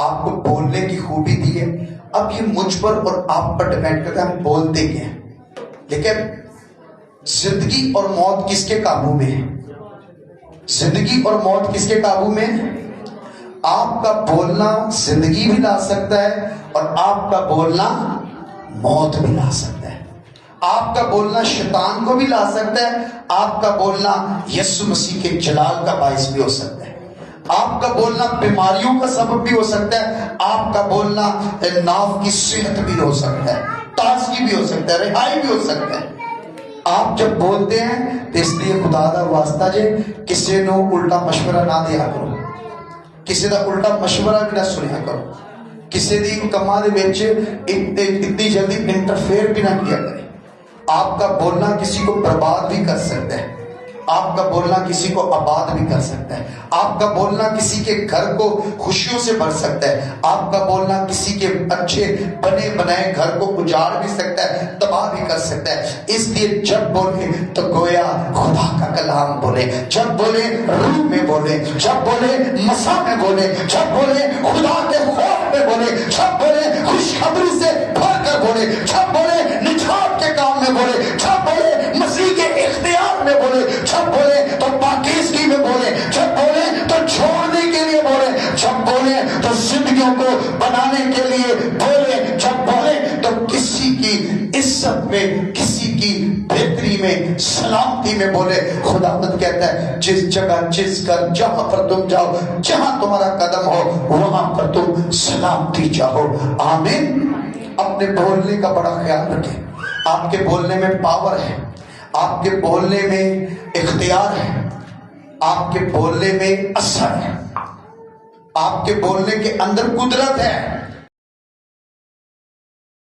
آپ کو بولنے کی خوبی دی ہے. اب یہ مجھ پر اور آپ پر ڈیپینڈ کرتا ہے ہم بولتے کیا ہیں. لیکن زندگی اور موت کس کے قابو میں ہے؟ زندگی اور موت کس کے قابو میں ہے؟ آپ کا بولنا زندگی بھی لا سکتا ہے اور آپ کا بولنا موت بھی لا سکتا ہے. آپ کا بولنا شیطان کو بھی لا سکتا ہے. آپ کا بولنا یسوع مسیح کے جلال کا باعث بھی ہو سکتا ہے. آپ کا بولنا بیماریوں کا سبب بھی ہو سکتا ہے. آپ کا بولنا ناف کی صحت بھی ہو سکتا ہے, تازگی بھی ہو سکتا ہے, رہائی بھی ہو سکتا ہے. آپ جب بولتے ہیں تو اس لیے خدا دا واسطہ جے کسی نو الٹا مشورہ نہ دیا کرو, کسی دا الٹا مشورہ بھی نہ سنیا کرو, کسی دی کما دے وچ اتنی جلدی انٹرفیئر بھی نہ کیا کرے. آپ کا بولنا کسی کو برباد بھی کر سکتا ہے, آپ کا بولنا کسی کو آباد بھی کر سکتا ہے. آپ کا بولنا کسی کے گھر کو خوشیوں سے بھر سکتا ہے. آپ کا بولنا کسی کے اچھے بنے بنائے گھر کو اجاڑ بھی سکتا ہے, تباہ بھی کر سکتا ہے. اس لیے جب بولے تو گویا خدا کا کلام بولے, جب بولے روح میں بولے, جب بولے مسا میں بولے, جب بولے خدا کے خوف میں بولے, جب بولے خوشخبری سے بھر کر بولے, جب بولے نجات کے کام میں بولے, جب بولے مسیح کے اختیار میں بولے, جب بولے تو پاکیزگی میں بولے, جب بولے تو چھوڑنے کے لیے بولے, جب بولے تو زندگیوں کو بنانے کے لیے بولے, جب بولے تو کسی کی عزت میں, کسی کی بہتری میں, سلامتی میں بولے. خداوند کہتا ہے جس جگہ جس گھر جہاں پر تم جاؤ, جہاں تمہارا قدم ہو وہاں پر تم سلامتی چاہو. آمین. اپنے بولنے کا بڑا خیال رکھیں. آپ کے بولنے میں پاور ہے, آپ کے بولنے میں اختیار ہے, آپ کے بولنے میں اثر ہے, آپ کے بولنے کے اندر قدرت ہے.